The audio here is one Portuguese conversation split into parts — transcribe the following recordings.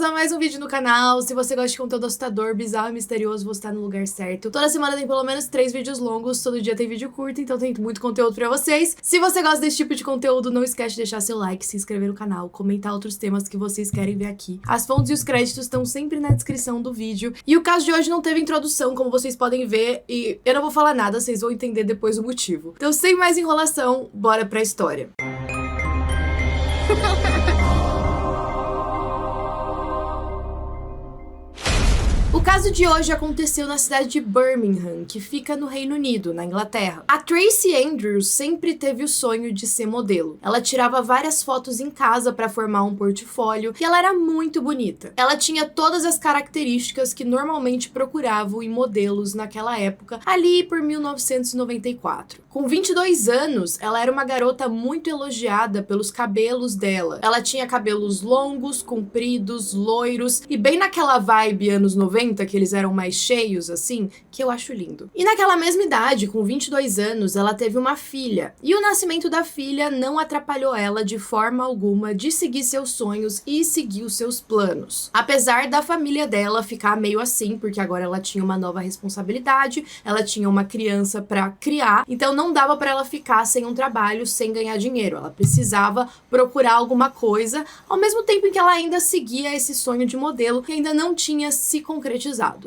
bem-vindos a mais um vídeo no canal. Se você gosta de conteúdo assustador, bizarro e misterioso, você tá no lugar certo. Toda semana tem pelo menos 3 vídeos longos, todo dia tem vídeo curto, então tem muito conteúdo pra vocês. Se você gosta desse tipo de conteúdo, não esquece de deixar seu like, se inscrever no canal, comentar outros temas que vocês querem ver aqui. As fontes e os créditos estão sempre na descrição do vídeo. E o caso de hoje não teve introdução, como vocês podem ver, e eu não vou falar nada, vocês vão entender depois o motivo. Então, sem mais enrolação, bora pra história. O caso de hoje aconteceu na cidade de Birmingham, que fica no Reino Unido, na Inglaterra. A Tracy Andrews sempre teve o sonho de ser modelo. Ela tirava várias fotos em casa para formar um portfólio e ela era muito bonita. Ela tinha todas as características que normalmente procuravam em modelos naquela época, ali por 1994. Com 22 anos, ela era uma garota muito elogiada pelos cabelos dela. Ela tinha cabelos longos, compridos, loiros e bem naquela vibe anos 90, que eles eram mais cheios, assim, que eu acho lindo. E naquela mesma idade, com 22 anos, ela teve uma filha. E o nascimento da filha não atrapalhou ela de forma alguma de seguir seus sonhos e seguir os seus planos. Apesar da família dela ficar meio assim, porque agora ela tinha uma nova responsabilidade, ela tinha uma criança pra criar, então não dava pra ela ficar sem um trabalho, sem ganhar dinheiro. Ela precisava procurar alguma coisa, ao mesmo tempo em que ela ainda seguia esse sonho de modelo que ainda não tinha se concretizado.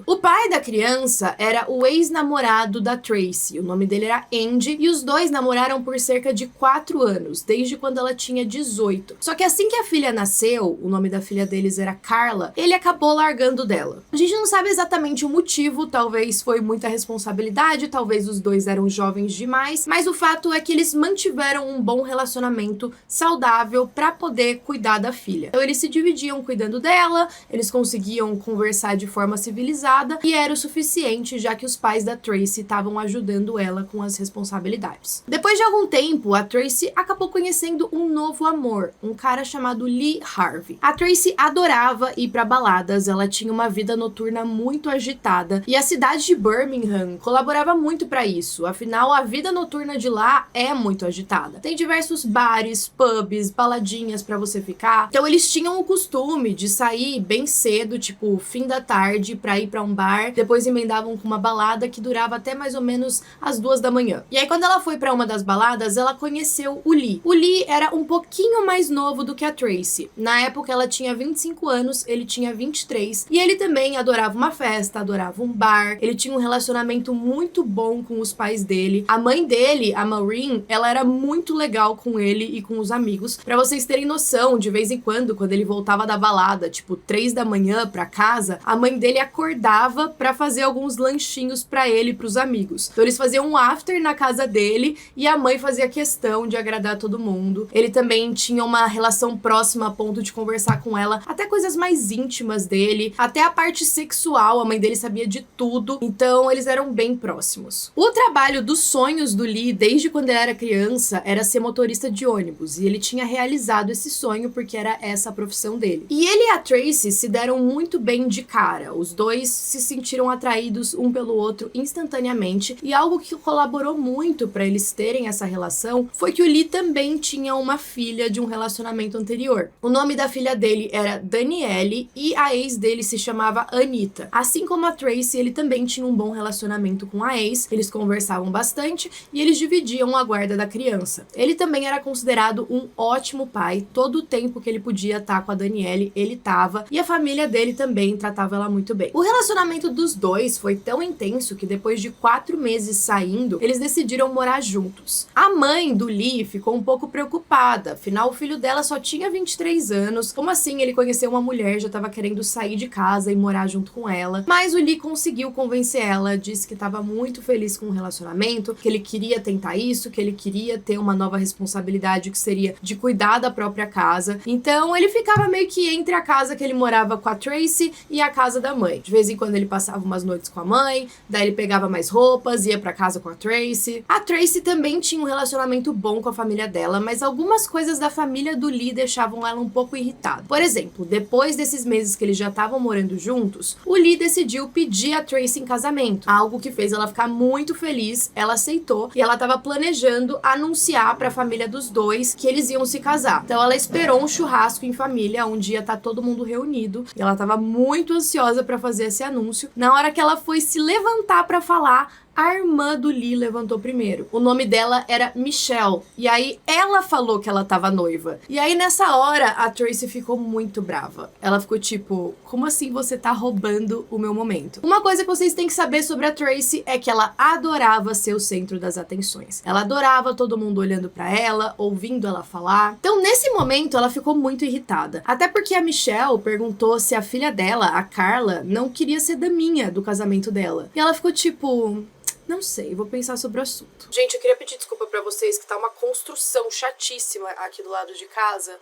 O pai da criança era o ex-namorado da Tracy, o nome dele era Andy, e os dois namoraram por cerca de 4 anos, desde quando ela tinha 18. Só que assim que a filha nasceu, o nome da filha deles era Carla, ele acabou largando dela. A gente não sabe exatamente o motivo, talvez foi muita responsabilidade, talvez os dois eram jovens demais, mas o fato é que eles mantiveram um bom relacionamento saudável pra poder cuidar da filha. Então eles se dividiam cuidando dela, eles conseguiam conversar de forma civilizada e era o suficiente, já que os pais da Tracy estavam ajudando ela com as responsabilidades. Depois de algum tempo, a Tracy acabou conhecendo um novo amor, um cara chamado Lee Harvey. A Tracy adorava ir pra baladas, ela tinha uma vida noturna muito agitada e a cidade de Birmingham colaborava muito pra isso, afinal a vida noturna de lá é muito agitada. Tem diversos bares, pubs, baladinhas pra você ficar, então eles tinham o costume de sair bem cedo, tipo fim da tarde, pra ir pra um bar, depois emendavam com uma balada que durava até mais ou menos as 2 da manhã. E aí quando ela foi pra uma das baladas, ela conheceu o Lee. O Lee era um pouquinho mais novo do que a Tracy. Na época ela tinha 25 anos, ele tinha 23, e ele também adorava uma festa, adorava um bar, ele tinha um relacionamento muito bom com os pais dele. A mãe dele, a Maureen, ela era muito legal com ele e com os amigos. Pra vocês terem noção, de vez em quando ele voltava da balada, tipo 3 da manhã pra casa, a mãe dele acordava pra fazer alguns lanchinhos pra ele e pros amigos. Então eles faziam um after na casa dele e a mãe fazia questão de agradar todo mundo. Ele também tinha uma relação próxima a ponto de conversar com ela até coisas mais íntimas dele, até a parte sexual, a mãe dele sabia de tudo, então eles eram bem próximos. O trabalho dos sonhos do Lee, desde quando ele era criança, era ser motorista de ônibus, e ele tinha realizado esse sonho porque era essa a profissão dele. E ele e a Tracy se deram muito bem de cara. Os dois se sentiram atraídos um pelo outro instantaneamente, e algo que colaborou muito para eles terem essa relação foi que o Lee também tinha uma filha de um relacionamento anterior. O nome da filha dele era Danielle e a ex dele se chamava Anita. Assim como a Tracy, ele também tinha um bom relacionamento com a ex, eles conversavam bastante e eles dividiam a guarda da criança. Ele também era considerado um ótimo pai, todo o tempo que ele podia estar com a Danielle, ele tava, e a família dele também tratava ela muito bem. O relacionamento dos dois foi tão intenso que depois de 4 meses saindo, eles decidiram morar juntos. A mãe do Lee ficou um pouco preocupada, afinal o filho dela só tinha 23 anos, como assim ele conheceu uma mulher, já tava querendo sair de casa e morar junto com ela, mas o Lee conseguiu convencer ela, disse que tava muito feliz com o relacionamento, que ele queria tentar isso, que ele queria ter uma nova responsabilidade que seria de cuidar da própria casa, então ele ficava meio que entre a casa que ele morava com a Tracy e a casa da mãe. De vez em quando ele passava umas noites com a mãe, daí ele pegava mais roupas, ia pra casa com a Tracy. A Tracy também tinha um relacionamento bom com a família dela, mas algumas coisas da família do Lee deixavam ela um pouco irritada. Por exemplo, depois desses meses que eles já estavam morando juntos, o Lee decidiu pedir a Tracy em casamento, algo que fez ela ficar muito feliz. Ela aceitou gostou e ela tava planejando anunciar pra família dos dois que eles iam se casar. Então ela esperou um churrasco em família, um dia tá todo mundo reunido, e ela tava muito ansiosa pra fazer esse anúncio. Na hora que ela foi se levantar pra falar, a irmã do Lee levantou primeiro. O nome dela era Michelle. E aí ela falou que ela tava noiva. E aí nessa hora a Tracy ficou muito brava. Ela ficou tipo, como assim você tá roubando o meu momento? Uma coisa que vocês têm que saber sobre a Tracy é que ela adorava ser o centro das atenções. Ela adorava todo mundo olhando pra ela, ouvindo ela falar. Então nesse momento ela ficou muito irritada. Até porque a Michelle perguntou se a filha dela, a Carla, não queria ser daminha do casamento dela. E ela ficou tipo... Não sei, vou pensar sobre o assunto. Gente, eu queria pedir desculpa pra vocês que tá uma construção chatíssima aqui do lado de casa.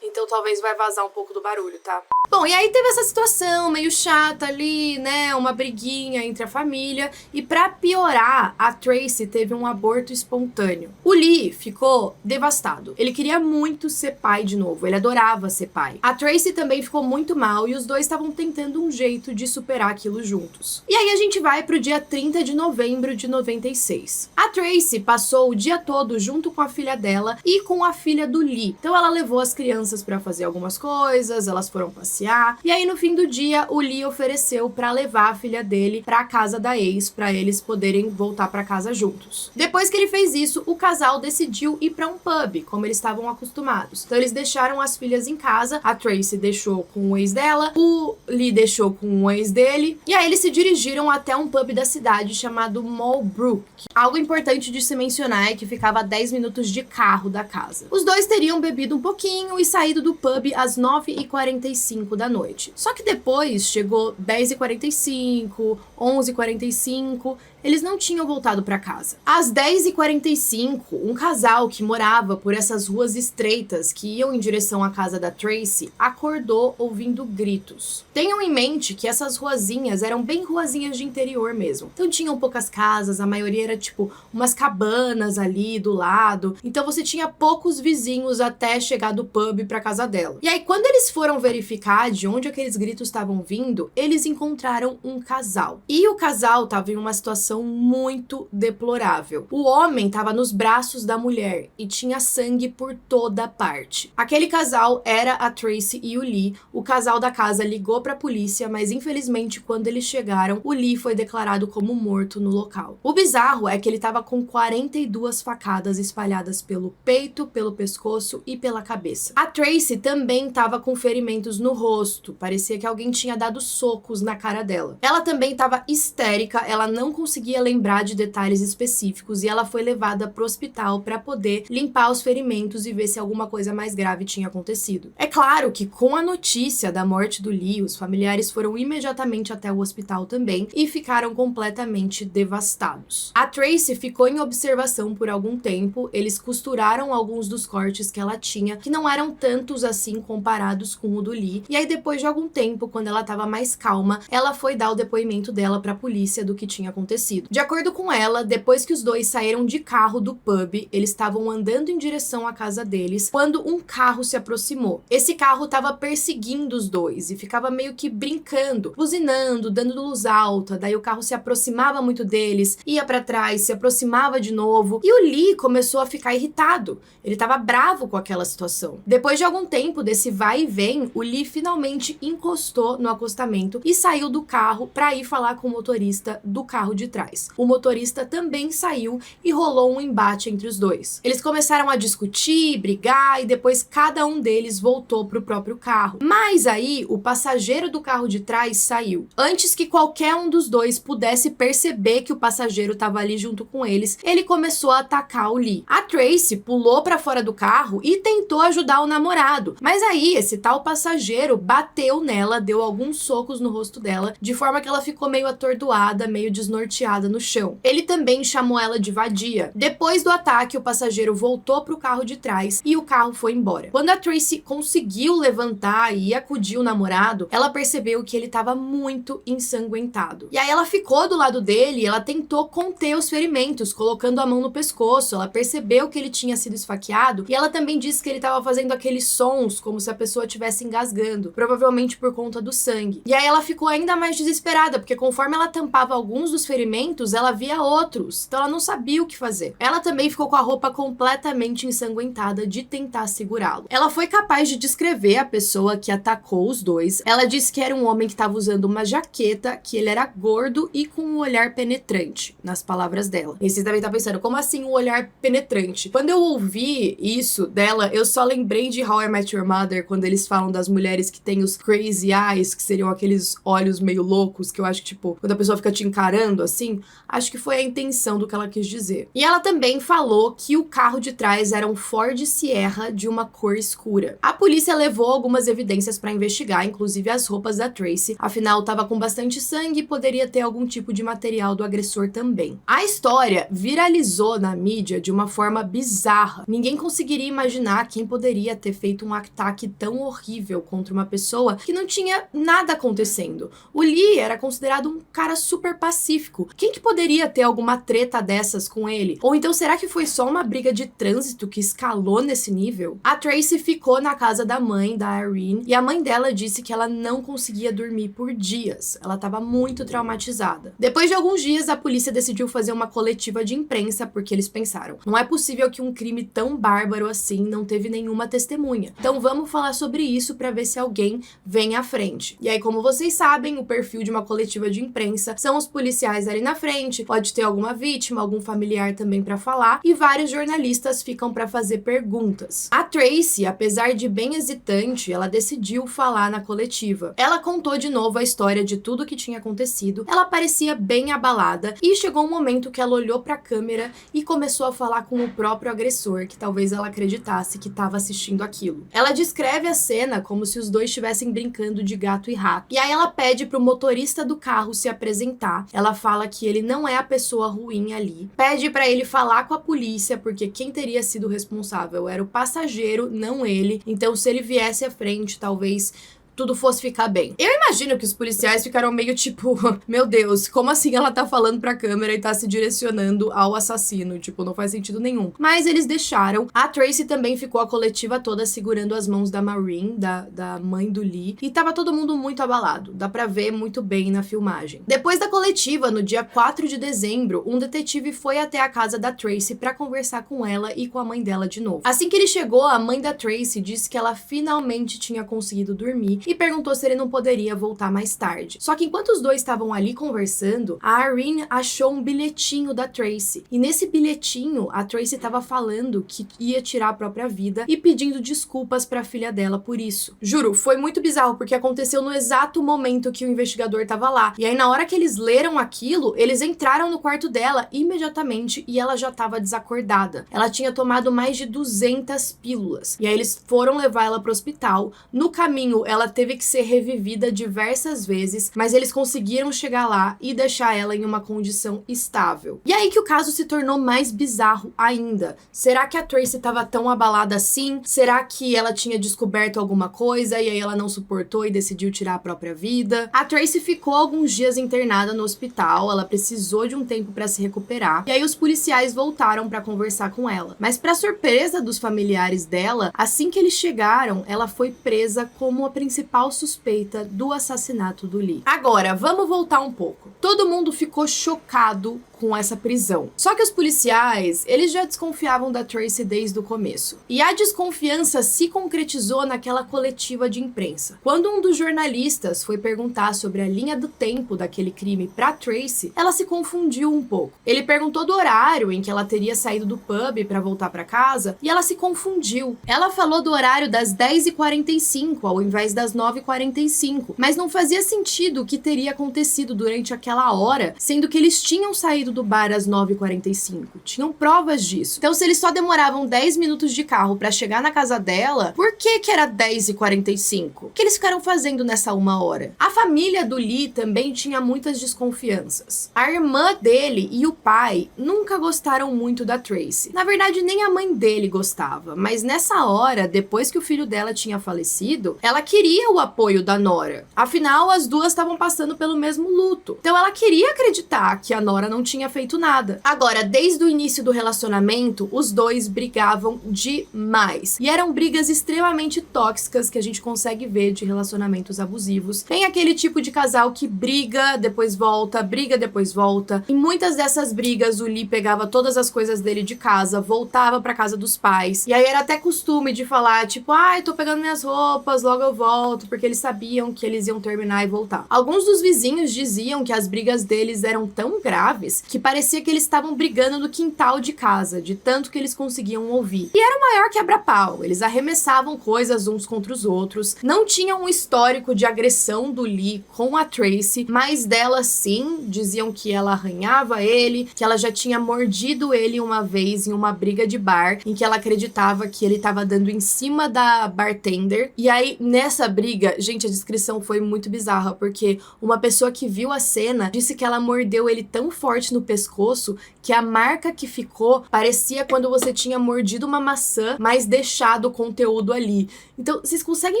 Então talvez vai vazar um pouco do barulho, tá? Bom, e aí teve essa situação meio chata ali, né? Uma briguinha entre a família. E pra piorar, a Tracy teve um aborto espontâneo. O Lee ficou devastado. Ele queria muito ser pai de novo. Ele adorava ser pai. A Tracy também ficou muito mal e os dois estavam tentando um jeito de superar aquilo juntos. E aí a gente vai pro dia 30 de novembro de 96. A Tracy passou o dia todo junto com a filha dela e com a filha do Lee. Então ela levou as crianças pra fazer algumas coisas, elas foram passear. E aí no fim do dia, o Lee ofereceu pra levar a filha dele pra casa da ex, pra eles poderem voltar pra casa juntos. Depois que ele fez isso, o casal decidiu ir pra um pub, como eles estavam acostumados. Então eles deixaram as filhas em casa, a Tracy deixou com o ex dela, o Lee deixou com o ex dele, e aí eles se dirigiram até um pub da cidade chamado Malbrook. Algo importante de se mencionar é que ficava a 10 minutos de carro da casa. Os dois teriam bebido um pouquinho e saído do pub às 9h45 da noite. Só que depois chegou 10h45, 11h45, eles não tinham voltado para casa. Às 10h45, um casal que morava por essas ruas estreitas que iam em direção à casa da Tracy acordou ouvindo gritos. Tenham em mente que essas ruazinhas eram bem ruazinhas de interior mesmo. Então tinham poucas casas, a maioria era tipo umas cabanas ali do lado. Então você tinha poucos vizinhos até chegar do pub para casa dela. E aí quando eles foram verificar de onde aqueles gritos estavam vindo, eles encontraram um casal. E o casal estava em uma situação muito deplorável. O homem estava nos braços da mulher e tinha sangue por toda parte. Aquele casal era a Tracy e o Lee. O casal da casa ligou para a polícia, mas infelizmente quando eles chegaram, o Lee foi declarado como morto no local. O bizarro é que ele estava com 42 facadas espalhadas pelo peito, pelo pescoço e pela cabeça. A Tracy também estava com ferimentos no rosto, parecia que alguém tinha dado socos na cara dela. Ela também estava histérica, ela não conseguia lembrar de detalhes específicos e ela foi levada pro hospital para poder limpar os ferimentos e ver se alguma coisa mais grave tinha acontecido. É claro que com a notícia da morte do Lee, os familiares foram imediatamente até o hospital também e ficaram completamente devastados. A Tracy ficou em observação por algum tempo, eles costuraram alguns dos cortes que ela tinha, que não eram tantos assim comparados com o do Lee, e aí depois de algum tempo, quando ela estava mais calma, ela foi dar o depoimento dela para a polícia do que tinha acontecido. De acordo com ela, depois que os dois saíram de carro do pub, eles estavam andando em direção à casa deles, quando um carro se aproximou. Esse carro estava perseguindo os dois e ficava meio que brincando, buzinando, dando luz alta, daí o carro se aproximava muito deles, ia para trás, se aproximava de novo, e o Lee começou a ficar irritado. Ele estava bravo com aquela situação. Depois de algum tempo desse vai e vem, o Lee finalmente encostou no acostamento e saiu do carro para ir falar com o motorista do carro de trás. O motorista também saiu e rolou um embate entre os dois. Eles começaram a discutir, brigar e depois cada um deles voltou pro próprio carro. Mas aí o passageiro do carro de trás saiu. Antes que qualquer um dos dois pudesse perceber que o passageiro estava ali junto com eles, ele começou a atacar o Lee. A Tracy pulou para fora do carro e tentou ajudar o namorado. Mas aí esse tal passageiro bateu nela, deu alguns socos no rosto dela, de forma que ela ficou meio atordoada, meio desnorteada no chão. Ele também chamou ela de vadia. Depois do ataque, o passageiro voltou pro carro de trás e o carro foi embora. Quando a Tracy conseguiu levantar e acudir o namorado, ela percebeu que ele estava muito ensanguentado. E aí ela ficou do lado dele e ela tentou conter os ferimentos, colocando a mão no pescoço. Ela percebeu que ele tinha sido esfaqueado e ela também disse que ele estava fazendo aqueles sons como se a pessoa estivesse engasgando. sangrando, provavelmente por conta do sangue. E aí ela ficou ainda mais desesperada, porque conforme ela tampava alguns dos ferimentos, ela via outros, então ela não sabia o que fazer. Ela também ficou com a roupa completamente ensanguentada de tentar segurá-lo. Ela foi capaz de descrever a pessoa que atacou os dois. Ela disse que era um homem que estava usando uma jaqueta, que ele era gordo e com um olhar penetrante, nas palavras dela. E vocês devem estar pensando, como assim um olhar penetrante? Quando eu ouvi isso dela, eu só lembrei de How I Met Your Mother, quando eles falam das mulheres que têm os crazy eyes, que seriam aqueles olhos meio loucos, que eu acho que, tipo, quando a pessoa fica te encarando assim, acho que foi a intenção do que ela quis dizer. E ela também falou que o carro de trás era um Ford Sierra de uma cor escura. A polícia levou algumas evidências para investigar, inclusive as roupas da Tracy, afinal tava com bastante sangue e poderia ter algum tipo de material do agressor também. A história viralizou na mídia de uma forma bizarra. Ninguém conseguiria imaginar quem poderia ter feito um ataque tão horrível contra uma pessoa que não tinha nada acontecendo. O Lee era considerado um cara super pacífico. Quem que poderia ter alguma treta dessas com ele? Ou então será que foi só uma briga de trânsito que escalou nesse nível? A Tracy ficou na casa da mãe, da Irene, e a mãe dela disse que ela não conseguia dormir por dias. Ela estava muito traumatizada. Depois de alguns dias, a polícia decidiu fazer uma coletiva de imprensa porque eles pensaram, não é possível que um crime tão bárbaro assim não teve nenhuma testemunha. Então vamos falar sobre isso para ver se alguém vem à frente. E aí, como vocês sabem, o perfil de uma coletiva de imprensa são os policiais ali na frente, pode ter alguma vítima, algum familiar também para falar, e vários jornalistas ficam para fazer perguntas. A Tracy, apesar de bem hesitante, ela decidiu falar na coletiva. Ela contou de novo a história de tudo o que tinha acontecido, ela parecia bem abalada, e chegou um momento que ela olhou para a câmera e começou a falar com o próprio agressor, que talvez ela acreditasse que estava assistindo aquilo. Ela descreve a cena como se os dois estivessem brincando de gato e rato. E aí ela pede pro motorista do carro se apresentar. Ela fala que ele não é a pessoa ruim ali. Pede para ele falar com a polícia, porque quem teria sido responsável era o passageiro, não ele. Então, se ele viesse à frente, talvez tudo fosse ficar bem. Eu imagino que os policiais ficaram meio tipo, meu Deus, como assim ela tá falando pra câmera e tá se direcionando ao assassino? Tipo, não faz sentido nenhum. Mas eles deixaram. A Tracy também ficou a coletiva toda segurando as mãos da Maureen, da mãe do Lee, e tava todo mundo muito abalado. Dá pra ver muito bem na filmagem. Depois da coletiva, no dia 4 de dezembro, um detetive foi até a casa da Tracy pra conversar com ela e com a mãe dela de novo. Assim que ele chegou, a mãe da Tracy disse que ela finalmente tinha conseguido dormir e perguntou se ele não poderia voltar mais tarde. Só que enquanto os dois estavam ali conversando, a Irene achou um bilhetinho da Tracy. E nesse bilhetinho, a Tracy estava falando que ia tirar a própria vida e pedindo desculpas para a filha dela por isso. Juro, foi muito bizarro, porque aconteceu no exato momento que o investigador estava lá. E aí, na hora que eles leram aquilo, eles entraram no quarto dela imediatamente e ela já estava desacordada. Ela tinha tomado mais de 200 pílulas. E aí eles foram levar ela para o hospital. No caminho, ela teve que ser revivida diversas vezes, mas eles conseguiram chegar lá e deixar ela em uma condição estável. E aí que o caso se tornou mais bizarro ainda. Será que a Tracy estava tão abalada assim? Será que ela tinha descoberto alguma coisa e aí ela não suportou e decidiu tirar a própria vida? A Tracy ficou alguns dias internada no hospital, ela precisou de um tempo para se recuperar, e aí os policiais voltaram para conversar com ela. Mas para surpresa dos familiares dela, assim que eles chegaram, ela foi presa como a principal suspeita do assassinato do Lee. Agora, vamos voltar um pouco. Todo mundo ficou chocado com essa prisão. Só que os policiais, eles já desconfiavam da Tracy desde o começo. E a desconfiança se concretizou naquela coletiva de imprensa. Quando um dos jornalistas foi perguntar sobre a linha do tempo daquele crime pra Tracy, ela se confundiu um pouco. Ele perguntou do horário em que ela teria saído do pub pra voltar pra casa e ela se confundiu. Ela falou do horário das 10h45 ao invés das 9h45, mas não fazia sentido o que teria acontecido durante aquela hora, sendo que eles tinham saído do bar às 9h45. Tinham provas disso. Então, se eles só demoravam 10 minutos de carro pra chegar na casa dela, por que era 10h45? O que eles ficaram fazendo nessa uma hora? A família do Lee também tinha muitas desconfianças. A irmã dele e o pai nunca gostaram muito da Tracy. Na verdade, nem a mãe dele gostava, mas nessa hora, depois que o filho dela tinha falecido, ela queria o apoio da nora. Afinal, as duas estavam passando pelo mesmo luto. Então, ela queria acreditar que a nora não tinha tinha feito nada. Agora, desde o início do relacionamento, os dois brigavam demais. E eram brigas extremamente tóxicas que a gente consegue ver de relacionamentos abusivos. Tem aquele tipo de casal que briga, depois volta, briga, depois volta. Em muitas dessas brigas, o Lee pegava todas as coisas dele de casa, voltava pra casa dos pais. E aí era até costume de falar, tipo, ai, tô pegando minhas roupas, logo eu volto, porque eles sabiam que eles iam terminar e voltar. Alguns dos vizinhos diziam que as brigas deles eram tão graves que parecia que eles estavam brigando no quintal de casa, de tanto que eles conseguiam ouvir. E era o maior quebra-pau, eles arremessavam coisas uns contra os outros, não tinham um histórico de agressão do Lee com a Tracy, mas dela sim, diziam que ela arranhava ele, que ela já tinha mordido ele uma vez em uma briga de bar, em que ela acreditava que ele tava dando em cima da bartender. E aí, nessa briga, gente, a descrição foi muito bizarra, porque uma pessoa que viu a cena disse que ela mordeu ele tão forte no pescoço que a marca que ficou parecia quando você tinha mordido uma maçã, mas deixado o conteúdo ali. Então, vocês conseguem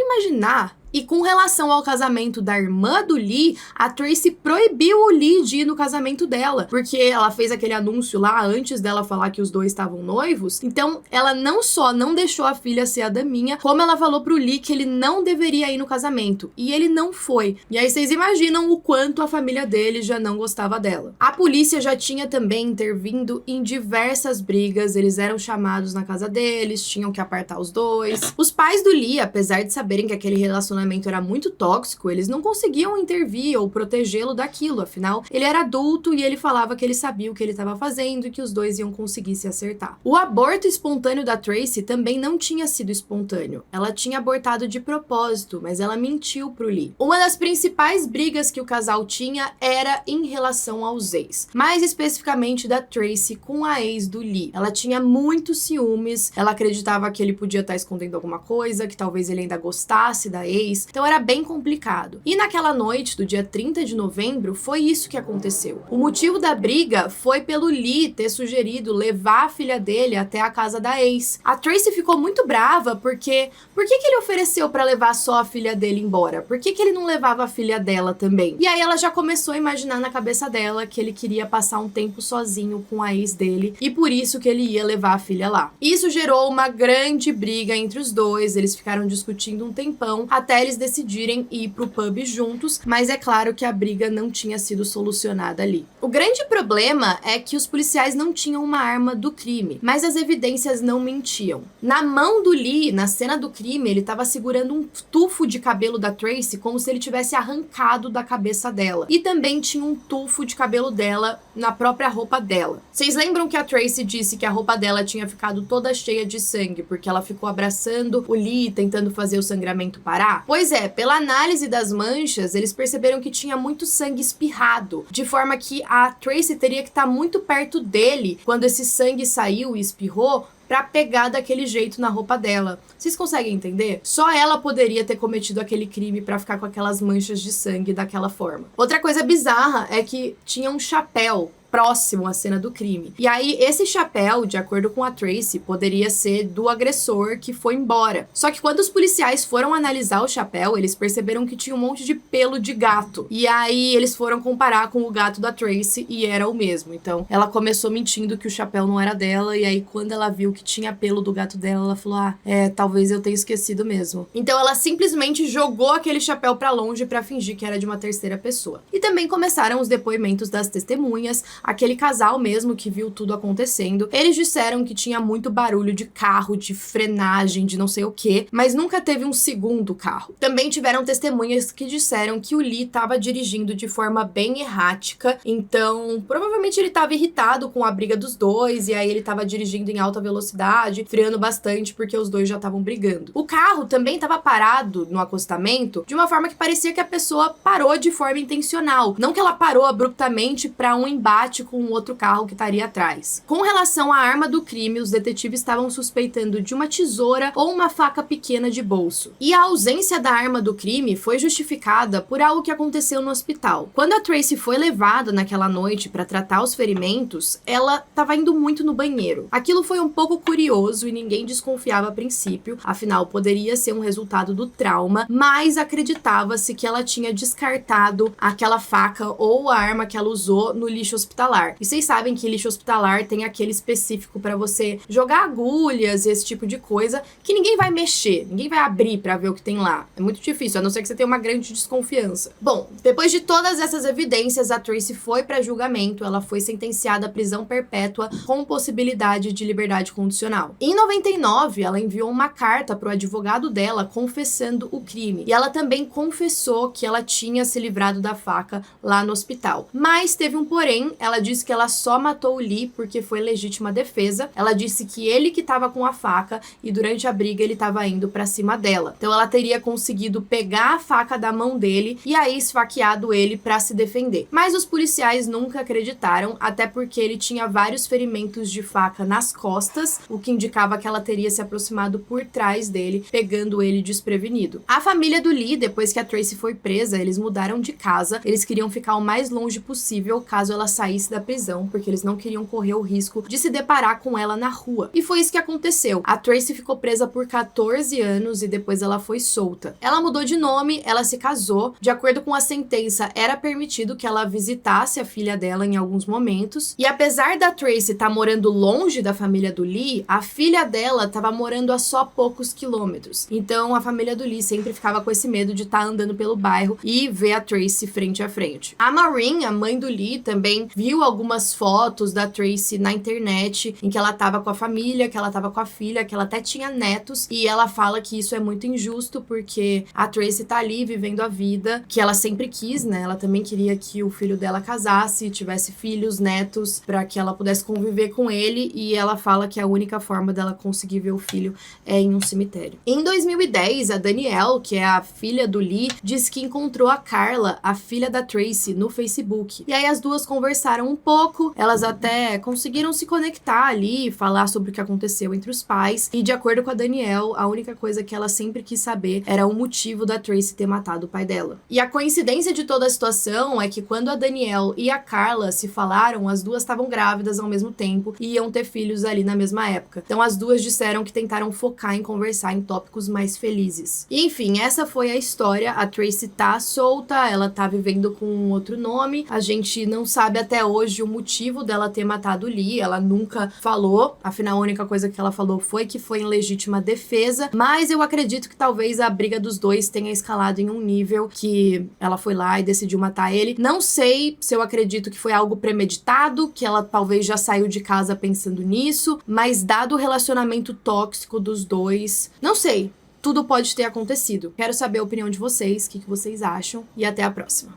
imaginar? E com relação ao casamento da irmã do Lee, a Tracy proibiu o Lee de ir no casamento dela, porque ela fez aquele anúncio lá antes dela falar que os dois estavam noivos. Então, ela não só não deixou a filha ser a daminha, como ela falou pro Lee que ele não deveria ir no casamento. E ele não foi. E aí vocês imaginam o quanto a família dele já não gostava dela. A polícia já tinha também intervindo em diversas brigas, eles eram chamados na casa deles, tinham que apartar os dois. Os pais do Lee, apesar de saberem que aquele relacionamento era muito tóxico, eles não conseguiam intervir ou protegê-lo daquilo, afinal, ele era adulto e ele falava que ele sabia o que ele estava fazendo e que os dois iam conseguir se acertar. O aborto espontâneo da Tracy também não tinha sido espontâneo. Ela tinha abortado de propósito, mas ela mentiu pro Lee. Uma das principais brigas que o casal tinha era em relação aos ex, mais especificamente da Tracy com a ex do Lee. Ela tinha muitos ciúmes, ela acreditava que ele podia estar escondendo alguma coisa, que talvez ele ainda gostasse da ex. Então era bem complicado. E naquela noite do dia 30 de novembro, foi isso que aconteceu. O motivo da briga foi pelo Lee ter sugerido levar a filha dele até a casa da ex. A Tracy ficou muito brava porque... Por que ele ofereceu pra levar só a filha dele embora? Por que ele não levava a filha dela também? E aí ela já começou a imaginar na cabeça dela que ele queria passar um tempo sozinho com a ex dele e por isso que ele ia levar a filha lá. Isso gerou uma grande briga entre os dois, eles ficaram discutindo um tempão até eles decidirem ir pro pub juntos, mas é claro que a briga não tinha sido solucionada ali. O grande problema é que os policiais não tinham uma arma do crime, mas as evidências não mentiam. Na mão do Lee, na cena do crime, ele estava segurando um tufo de cabelo da Tracy como se ele tivesse arrancado da cabeça dela. E também tinha um tufo de cabelo dela na própria roupa dela. Vocês lembram que a Tracy disse que a roupa dela tinha ficado toda cheia de sangue porque ela ficou abraçando o Lee, tentando fazer o sangramento parar? Pois é, pela análise das manchas, eles perceberam que tinha muito sangue espirrado, de forma que a Tracy teria que estar muito perto dele quando esse sangue saiu e espirrou, pra pegar daquele jeito na roupa dela. Vocês conseguem entender? Só ela poderia ter cometido aquele crime pra ficar com aquelas manchas de sangue daquela forma. Outra coisa bizarra é que tinha um chapéu próximo à cena do crime. E aí, esse chapéu, de acordo com a Tracy, poderia ser do agressor que foi embora. Só que quando os policiais foram analisar o chapéu, eles perceberam que tinha um monte de pelo de gato. E aí, eles foram comparar com o gato da Tracy e era o mesmo. Então, ela começou mentindo que o chapéu não era dela. E aí, quando ela viu que tinha pelo do gato dela, ela falou, talvez eu tenha esquecido mesmo. Então, ela simplesmente jogou aquele chapéu pra longe pra fingir que era de uma terceira pessoa. E também começaram os depoimentos das testemunhas, aquele casal mesmo que viu tudo acontecendo. Eles disseram que tinha muito barulho de carro, de frenagem, de não sei o que, mas nunca teve um segundo carro. Também tiveram testemunhas que disseram que o Lee estava dirigindo de forma bem errática, então provavelmente ele estava irritado com a briga dos dois, e aí ele estava dirigindo em alta velocidade, freando bastante porque os dois já estavam brigando. O carro também estava parado no acostamento de uma forma que parecia que a pessoa parou de forma intencional, não que ela parou abruptamente para um embate com um outro carro que estaria atrás. Com relação à arma do crime, os detetives estavam suspeitando de uma tesoura ou uma faca pequena de bolso. E a ausência da arma do crime foi justificada por algo que aconteceu no hospital. Quando a Tracy foi levada naquela noite para tratar os ferimentos, ela estava indo muito no banheiro. Aquilo foi um pouco curioso e ninguém desconfiava a princípio, afinal poderia ser um resultado do trauma, mas acreditava-se que ela tinha descartado aquela faca ou a arma que ela usou no lixo hospitalar. hospitalar. E vocês sabem que lixo hospitalar tem aquele específico pra você jogar agulhas e esse tipo de coisa que ninguém vai mexer, ninguém vai abrir pra ver o que tem lá. É muito difícil, a não ser que você tenha uma grande desconfiança. Bom, depois de todas essas evidências, a Tracy foi pra julgamento, ela foi sentenciada à prisão perpétua com possibilidade de liberdade condicional. Em 99, ela enviou uma carta pro advogado dela confessando o crime. E ela também confessou que ela tinha se livrado da faca lá no hospital. Mas teve um porém, ela disse que ela só matou o Lee porque foi legítima defesa. Ela disse que ele que tava com a faca e durante a briga ele tava indo pra cima dela. Então ela teria conseguido pegar a faca da mão dele e aí esfaqueado ele pra se defender. Mas os policiais nunca acreditaram, até porque ele tinha vários ferimentos de faca nas costas, o que indicava que ela teria se aproximado por trás dele, pegando ele desprevenido. A família do Lee, depois que a Tracy foi presa, eles mudaram de casa, eles queriam ficar o mais longe possível caso ela saísse da prisão, porque eles não queriam correr o risco de se deparar com ela na rua. E foi isso que aconteceu. A Tracy ficou presa por 14 anos e depois ela foi solta. Ela mudou de nome, ela se casou. De acordo com a sentença, era permitido que ela visitasse a filha dela em alguns momentos. E apesar da Tracy estar morando longe da família do Lee, a filha dela estava morando a só poucos quilômetros. Então a família do Lee sempre ficava com esse medo de estar andando pelo bairro e ver a Tracy frente a frente. A Maureen, a mãe do Lee, também viu algumas fotos da Tracy na internet em que ela estava com a família, que ela estava com a filha, que ela até tinha netos, e ela fala que isso é muito injusto porque a Tracy tá ali vivendo a vida que ela sempre quis, né? Ela também queria que o filho dela casasse, tivesse filhos, netos, para que ela pudesse conviver com ele, e ela fala que a única forma dela conseguir ver o filho é em um cemitério. Em 2010, a Danielle, que é a filha do Lee, disse que encontrou a Carla, a filha da Tracy, no Facebook. E aí as duas conversaram um pouco, elas até conseguiram se conectar ali, falar sobre o que aconteceu entre os pais, e de acordo com a Danielle, a única coisa que ela sempre quis saber era o motivo da Tracy ter matado o pai dela. E a coincidência de toda a situação é que quando a Danielle e a Carla se falaram, as duas estavam grávidas ao mesmo tempo e iam ter filhos ali na mesma época. Então as duas disseram que tentaram focar em conversar em tópicos mais felizes. E enfim, essa foi a história. A Tracy tá solta, ela tá vivendo com um outro nome. A gente não sabe até hoje o motivo dela ter matado o Lee, ela nunca falou, afinal a única coisa que ela falou foi que foi em legítima defesa, mas eu acredito que talvez a briga dos dois tenha escalado em um nível que ela foi lá e decidiu matar ele. Não sei se eu acredito que foi algo premeditado, que ela talvez já saiu de casa pensando nisso, mas dado o relacionamento tóxico dos dois, não sei, tudo pode ter acontecido. Quero saber a opinião de vocês, o que vocês acham, e até a próxima.